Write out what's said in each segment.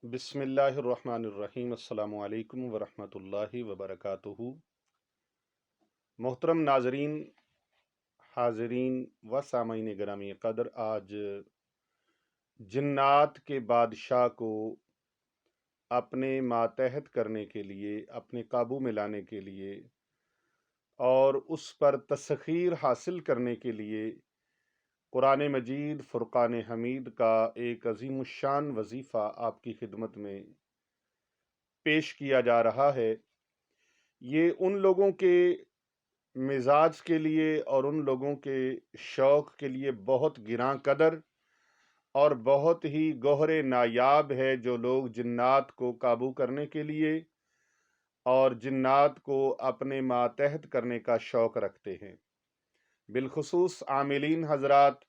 بسم اللہ الرحمن الرحیم۔ السلام علیکم ورحمۃ اللہ وبرکاتہ۔ محترم ناظرین، حاضرین و سامعین گرامی قدر، آج جنات کے بادشاہ کو اپنے ماتحت کرنے کے لیے، اپنے قابو میں لانے کے لیے اور اس پر تسخیر حاصل کرنے کے لیے قرآن مجید فرقان حمید کا ایک عظیم الشان وظیفہ آپ کی خدمت میں پیش کیا جا رہا ہے۔ یہ ان لوگوں کے مزاج کے لیے اور ان لوگوں کے شوق کے لیے بہت گراں قدر اور بہت ہی گوہر نایاب ہے جو لوگ جنات کو قابو کرنے کے لیے اور جنات کو اپنے ماتحت کرنے کا شوق رکھتے ہیں، بالخصوص عاملین حضرات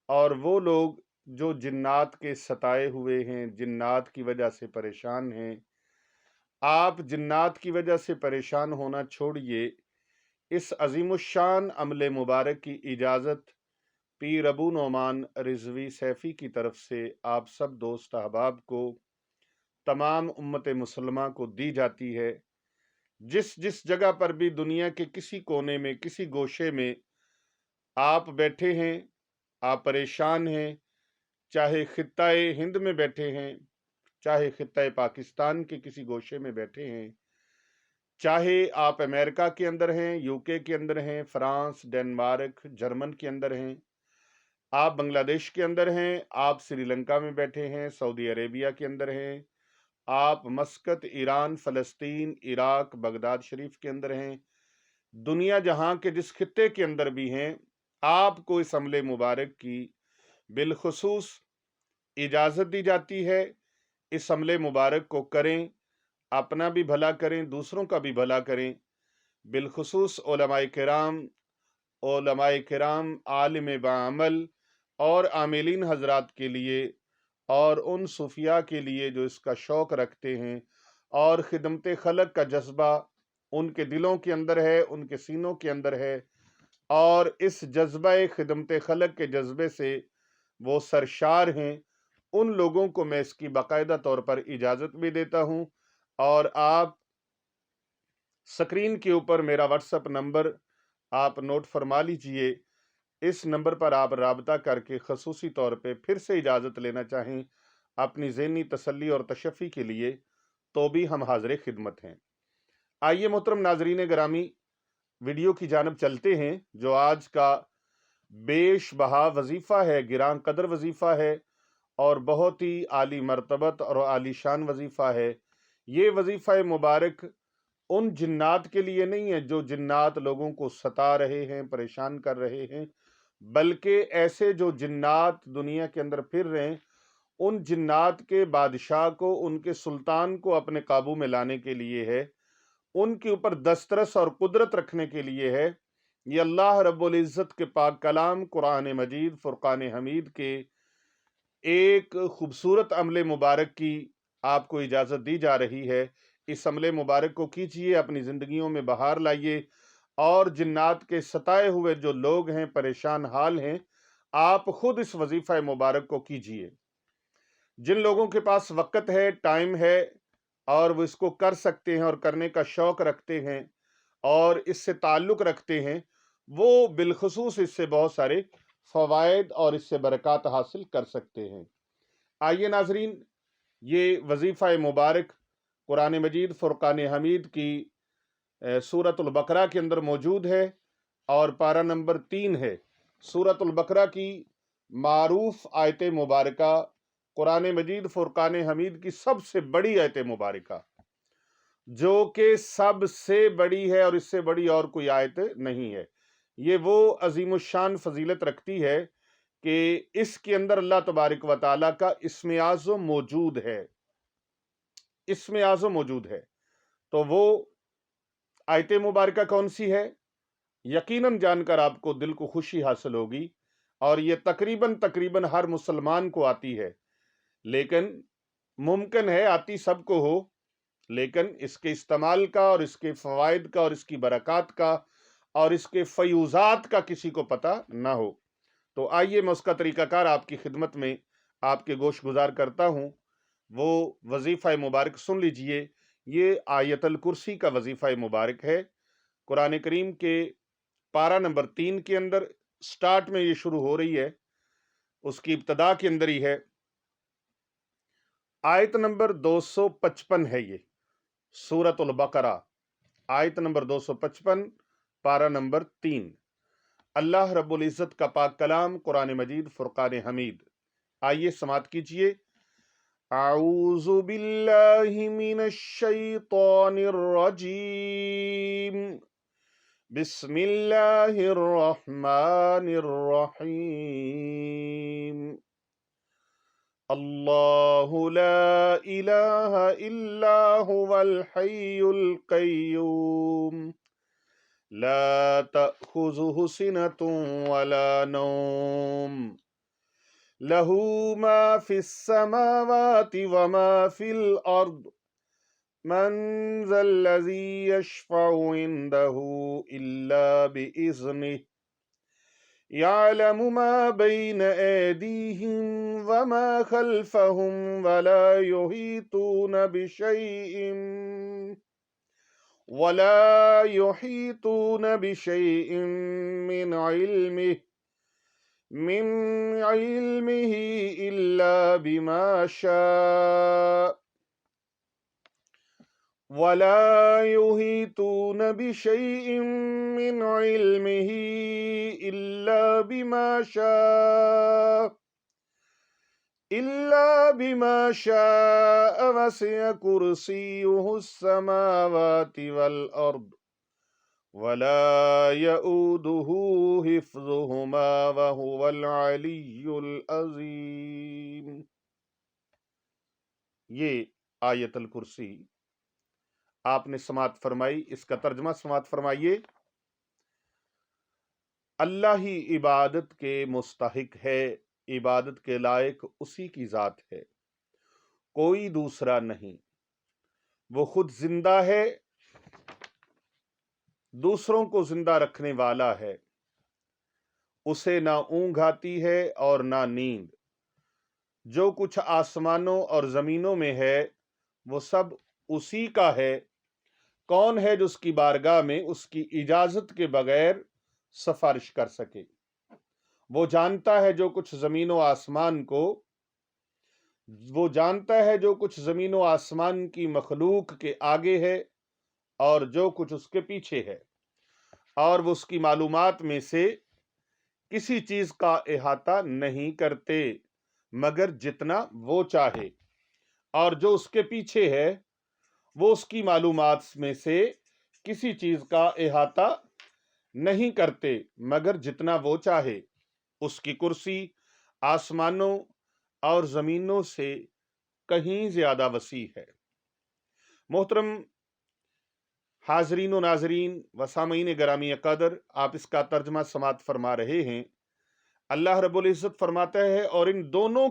اور وہ لوگ جو جنات کے ستائے ہوئے ہیں، جنات کی وجہ سے پریشان ہیں۔ آپ جنات کی وجہ سے پریشان ہونا چھوڑیے، اس عظیم الشان عمل مبارک کی اجازت پیر ابو نعمان رضوی سیفی کی طرف سے آپ سب دوست احباب کو، تمام امت مسلمہ کو دی جاتی ہے۔ جس جس جگہ پر بھی دنیا کے کسی کونے میں، کسی گوشے میں آپ بیٹھے ہیں، آپ پریشان ہیں، چاہے خطہ ہند میں بیٹھے ہیں، چاہے خطہ پاکستان کے کسی گوشے میں بیٹھے ہیں، چاہے آپ امریکہ کے اندر ہیں، یو کے اندر ہیں، فرانس، ڈنمارک، جرمن کے اندر ہیں، آپ بنگلہ دیش کے اندر ہیں، آپ سری لنکا میں بیٹھے ہیں، سعودی عربیہ کے اندر ہیں، آپ مسقط، ایران، فلسطین، عراق، بغداد شریف کے اندر ہیں، دنیا جہاں کے جس خطے کے اندر بھی ہیں، آپ کو اس عمل مبارک کی بالخصوص اجازت دی جاتی ہے۔ اس عمل مبارک کو کریں، اپنا بھی بھلا کریں، دوسروں کا بھی بھلا کریں، بالخصوص علماء کرام عالم بعمل اور عاملین حضرات کے لیے اور ان صوفیاء کے لیے جو اس کا شوق رکھتے ہیں اور خدمت خلق کا جذبہ ان کے دلوں کے اندر ہے، ان کے سینوں کے اندر ہے، اور اس جذبہ خدمت خلق کے جذبے سے وہ سرشار ہیں، ان لوگوں کو میں اس کی باقاعدہ طور پر اجازت بھی دیتا ہوں۔ اور آپ سکرین کے اوپر میرا واٹس ایپ نمبر آپ نوٹ فرما لیجئے، اس نمبر پر آپ رابطہ کر کے خصوصی طور پہ پھر سے اجازت لینا چاہیں اپنی ذہنی تسلی اور تشفی کے لیے تو بھی ہم حاضر خدمت ہیں۔ آئیے محترم ناظرین گرامی، ویڈیو کی جانب چلتے ہیں جو آج کا بیش بہا وظیفہ ہے، گراں قدر وظیفہ ہے اور بہت ہی عالی مرتبت اور عالی شان وظیفہ ہے۔ یہ وظیفہ مبارک ان جنات کے لیے نہیں ہے جو جنات لوگوں کو ستا رہے ہیں، پریشان کر رہے ہیں، بلکہ ایسے جو جنات دنیا کے اندر پھر رہے ہیں، ان جنات کے بادشاہ کو، ان کے سلطان کو اپنے قابو میں لانے کے لیے ہے، ان کے اوپر دسترس اور قدرت رکھنے کے لیے ہے۔ یہ اللہ رب العزت کے پاک کلام قرآن مجید فرقان حمید کے ایک خوبصورت عمل مبارک کی آپ کو اجازت دی جا رہی ہے۔ اس عمل مبارک کو کیجئے، اپنی زندگیوں میں بہار لائیے، اور جنات کے ستائے ہوئے جو لوگ ہیں، پریشان حال ہیں، آپ خود اس وظیفہ مبارک کو کیجئے۔ جن لوگوں کے پاس وقت ہے، ٹائم ہے، اور وہ اس کو کر سکتے ہیں اور کرنے کا شوق رکھتے ہیں اور اس سے تعلق رکھتے ہیں، وہ بالخصوص اس سے بہت سارے فوائد اور اس سے برکات حاصل کر سکتے ہیں۔ آئیے ناظرین، یہ وظیفہ مبارک قرآن مجید فرقان حمید کی سورۃ البقرہ کے اندر موجود ہے اور پارہ نمبر 3 ہے۔ سورۃ البقرہ کی معروف آیت مبارکہ، قرآن مجید فرقان حمید کی سب سے بڑی آیت مبارکہ، جو کہ سب سے بڑی ہے اور اس سے بڑی اور کوئی آیت نہیں ہے۔ یہ وہ عظیم الشان فضیلت رکھتی ہے کہ اس کے اندر اللہ تبارک و تعالیٰ کا اسم اعظم موجود ہے، اسم اعظم موجود ہے۔ تو وہ آیت مبارکہ کون سی ہے؟ یقیناً جان کر آپ کو دل کو خوشی حاصل ہوگی، اور یہ تقریباً ہر مسلمان کو آتی ہے، لیکن ممکن ہے آتی سب کو ہو، لیکن اس کے استعمال کا اور اس کے فوائد کا اور اس کی برکات کا اور اس کے فیوزات کا کسی کو پتہ نہ ہو۔ تو آئیے میں اس کا طریقہ کار آپ کی خدمت میں آپ کے گوش گزار کرتا ہوں۔ وہ وظیفہ مبارک سن لیجئے۔ یہ آیت الکرسی کا وظیفہ مبارک ہے۔ قرآن کریم کے پارہ نمبر 3 کے اندر سٹارٹ میں یہ شروع ہو رہی ہے، اس کی ابتدا کے اندر ہی ہے۔ آیت نمبر 255 ہے یہ، سورۃ البقرہ، آیت نمبر 255، پارہ نمبر 3۔ اللہ رب العزت کا پاک کلام قرآن مجید فرقان حمید۔ آئیے سماعت کیجئے۔ اعوذ باللہ من الشیطان الرجیم، بسم اللہ الرحمن الرحیم۔ اللہ لا الہ الا هو الحی القیوم، لا تأخذه سنة ولا نوم، له ما في السماوات وما في الأرض، من ذا الذي يشفع عنده إلا بإذنه، يعلم ما بين أيديهم وما خلفهم ولا يحيطون بشيء من علمه إلا بما شاء، ولا يحيطون بشيء من علمه إلا بما شاء، وسع كرسيه السماوات والأرض، ولا يؤوده حفظهما وهو العلي العظيم۔ یہ آیت الکرسی آپ نے سماعت فرمائی، اس کا ترجمہ سماعت فرمائیے۔ اللہ ہی عبادت کے مستحق ہے، عبادت کے لائق اسی کی ذات ہے، کوئی دوسرا نہیں۔ وہ خود زندہ ہے، دوسروں کو زندہ رکھنے والا ہے، اسے نہ اونگ آتی ہے اور نہ نیند۔ جو کچھ آسمانوں اور زمینوں میں ہے وہ سب اسی کا ہے۔ کون ہے جو اس کی بارگاہ میں اس کی اجازت کے بغیر سفارش کر سکے؟ وہ جانتا ہے جو کچھ زمین و آسمان کی مخلوق کے آگے ہے اور جو کچھ اس کے پیچھے ہے، اور وہ اس کی معلومات میں سے کسی چیز کا احاطہ نہیں کرتے مگر جتنا وہ چاہے، اور جو اس کے پیچھے ہے وہ اس کی معلومات میں سے کسی چیز کا احاطہ نہیں کرتے مگر جتنا وہ چاہے۔ اس کی کرسی آسمانوں اور زمینوں سے کہیں زیادہ وسیع ہے۔ محترم حاضرین و ناظرین و سامعین گرامی قدر، آپ اس کا ترجمہ سماعت فرما رہے ہیں۔ اللہ رب العزت فرماتا ہے، اور ان دونوں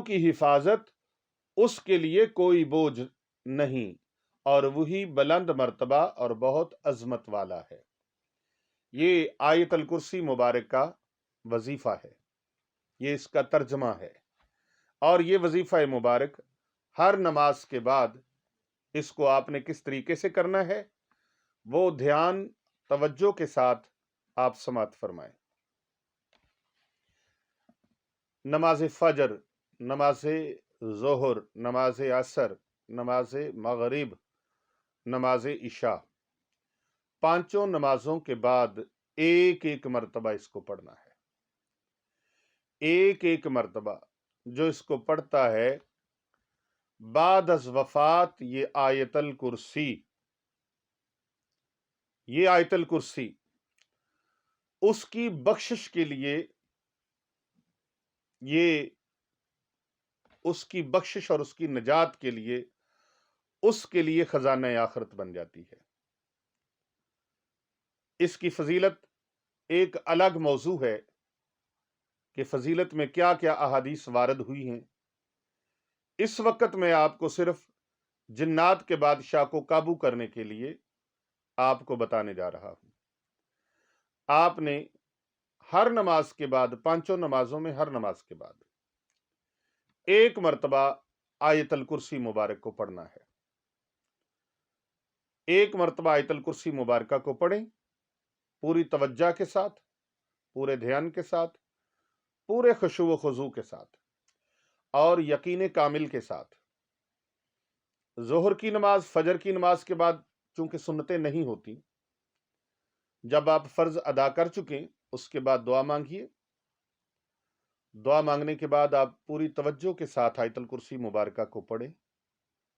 کی حفاظت اس کے لیے کوئی بوجھ نہیں، اور وہی بلند مرتبہ اور بہت عظمت والا ہے۔ یہ آیت الکرسی مبارک کا وظیفہ ہے، یہ اس کا ترجمہ ہے، اور یہ وظیفہ مبارک ہر نماز کے بعد اس کو آپ نے کس طریقے سے کرنا ہے وہ دھیان توجہ کے ساتھ آپ سماعت فرمائیں۔ نماز فجر، نماز ظہر، نماز عصر، نماز مغرب، نماز عشاء، پانچوں نمازوں کے بعد ایک ایک مرتبہ اس کو پڑھنا ہے۔ ایک ایک مرتبہ جو اس کو پڑھتا ہے بعد از وفات یہ آیت الکرسی اس کی بخشش کے لیے، یہ اس کی بخشش اور اس کی نجات کے لیے اس کے لیے خزانہ آخرت بن جاتی ہے۔ اس کی فضیلت ایک الگ موضوع ہے کہ فضیلت میں کیا کیا احادیث وارد ہوئی ہیں۔ اس وقت میں آپ کو صرف جنات کے بادشاہ کو قابو کرنے کے لیے آپ کو بتانے جا رہا ہوں۔ آپ نے ہر نماز کے بعد، پانچوں نمازوں میں ہر نماز کے بعد ایک مرتبہ آیت الکرسی مبارک کو پڑھنا ہے۔ ایک مرتبہ آیت الکرسی مبارکہ کو پڑھیں، پوری توجہ کے ساتھ، پورے دھیان کے ساتھ، پورے خشوع و خضوع کے ساتھ اور یقین کامل کے ساتھ۔ ظہر کی نماز، فجر کی نماز کے بعد چونکہ سنتیں نہیں ہوتی، جب آپ فرض ادا کر چکیں اس کے بعد دعا مانگیے۔ دعا مانگنے کے بعد آپ پوری توجہ کے ساتھ آیت الکرسی مبارکہ کو پڑھیں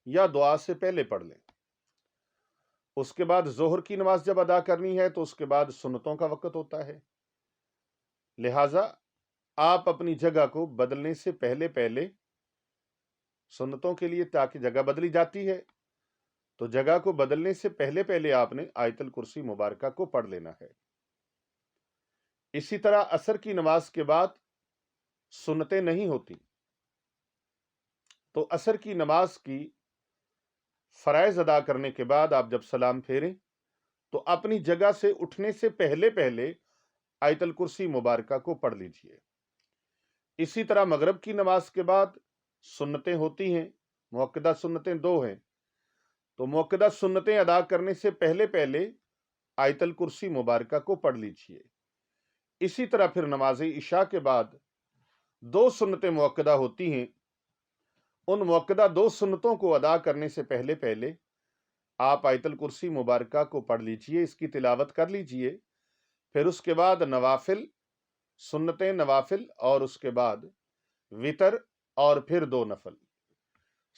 یا دعا سے پہلے پڑھ لیں۔ اس کے بعد ظہر کی نماز جب ادا کرنی ہے تو اس کے بعد سنتوں کا وقت ہوتا ہے، لہٰذا آپ اپنی جگہ کو بدلنے سے پہلے پہلے سنتوں کے لیے، تاکہ جگہ بدلی جاتی ہے تو جگہ کو بدلنے سے پہلے پہلے آپ نے آیت الکرسی مبارکہ کو پڑھ لینا ہے۔ اسی طرح عصر کی نماز کے بعد سنتیں نہیں ہوتی، تو عصر کی نماز کی فرائض ادا کرنے کے بعد آپ جب سلام پھیریں تو اپنی جگہ سے اٹھنے سے پہلے پہلے آیت الکرسی مبارکہ کو پڑھ لیجئے۔ اسی طرح مغرب کی نماز کے بعد سنتیں ہوتی ہیں، مؤکدہ سنتیں 2 ہیں، تو مؤکدہ سنتیں ادا کرنے سے پہلے پہلے آیت الکرسی مبارکہ کو پڑھ لیجئے۔ اسی طرح پھر نماز عشاء کے بعد 2 سنتیں مؤکدہ ہوتی ہیں، ان مؤکدہ 2 سنتوں کو ادا کرنے سے پہلے پہلے آپ آیت الکرسی مبارکہ کو پڑھ لیجئے، اس کی تلاوت کر لیجئے۔ پھر اس کے بعد نوافل، سنتیں، نوافل، اور اس کے بعد وتر، اور پھر 2 نفل۔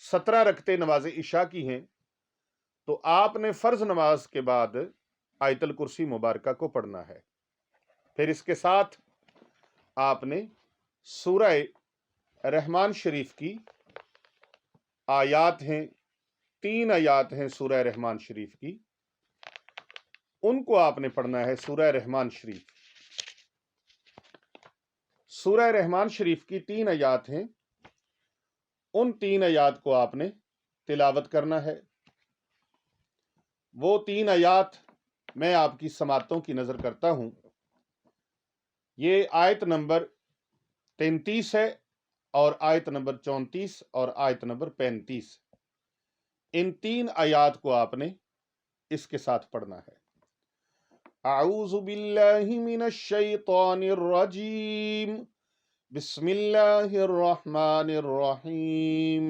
17 رکعتیں نماز عشاء کی ہیں، تو آپ نے فرض نماز کے بعد آیت الکرسی مبارکہ کو پڑھنا ہے۔ پھر اس کے ساتھ آپ نے سورہ رحمان شریف کی آیات ہیں، 3 آیات ہیں سورہ رحمان شریف کی، ان کو آپ نے پڑھنا ہے۔ سورہ رحمان شریف، سورہ رحمان شریف کی 3 آیات ہیں، ان 3 آیات کو آپ نے تلاوت کرنا ہے۔ وہ 3 آیات میں آپ کی سماعتوں کی نظر کرتا ہوں۔ یہ آیت نمبر 33 ہے اور آیت نمبر 34 اور آیت نمبر 35۔ ان 3 آیات کو آپ نے اس کے ساتھ پڑھنا ہے۔ اعوذ باللہ من الشیطان الرجیم، بسم اللہ الرحمن الرحیم،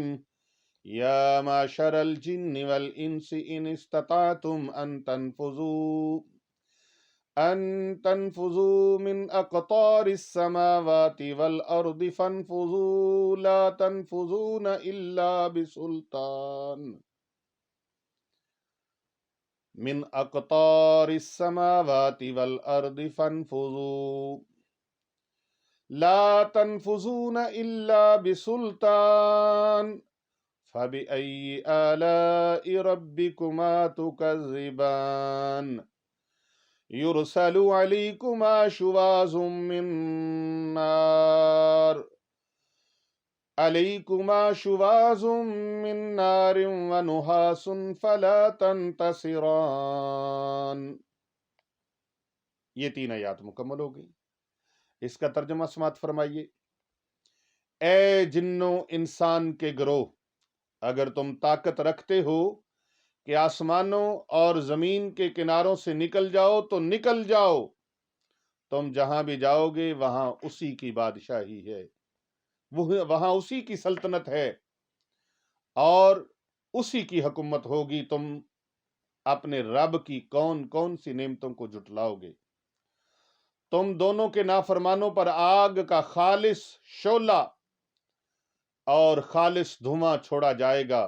یا معشر الجن والانس ان استطعتم ان تنفذوا من اقطار السماوات والارض فانفذوا لا تنفذون الا بسلطان، من اقطار السماوات والارض فانفذوا لا تنفذون الا بسلطان، فبأي آلاء ربكما تكذبان، يرسل عليكما شواظ من نار ونحاس فلا تنتصران۔ یہ 3 آیات مکمل ہو گئی۔ اس کا ترجمہ سماعت فرمائیے۔ اے جنوں انسان کے گروہ، اگر تم طاقت رکھتے ہو کہ آسمانوں اور زمین کے کناروں سے نکل جاؤ تو نکل جاؤ، تم جہاں بھی جاؤ گے وہاں اسی کی بادشاہی ہے، وہاں اسی کی سلطنت ہے اور اسی کی حکومت ہوگی۔ تم اپنے رب کی کون کون سی نعمتوں کو جھٹلاؤ گے؟ تم دونوں کے نافرمانوں پر آگ کا خالص شعلہ اور خالص دھواں چھوڑا جائے گا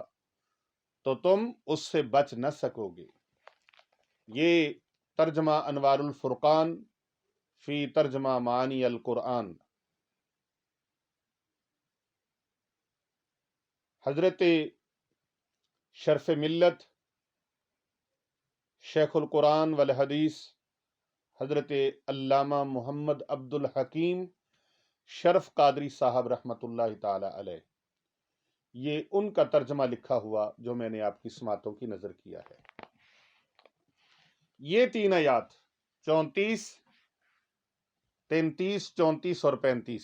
تو تم اس سے بچ نہ سکو گے۔ یہ ترجمہ انوار الفرقان فی ترجمہ معانی القرآن۔ حضرت شرف ملت شیخ القرآن والحدیث حضرت علامہ محمد عبد الحکیم شرف قادری صاحب رحمۃ اللہ تعالی علیہ، یہ ان کا ترجمہ لکھا ہوا جو میں نے آپ کی سماعتوں کی نظر کیا ہے۔ یہ 3 آیات 34، 33، 34 اور 35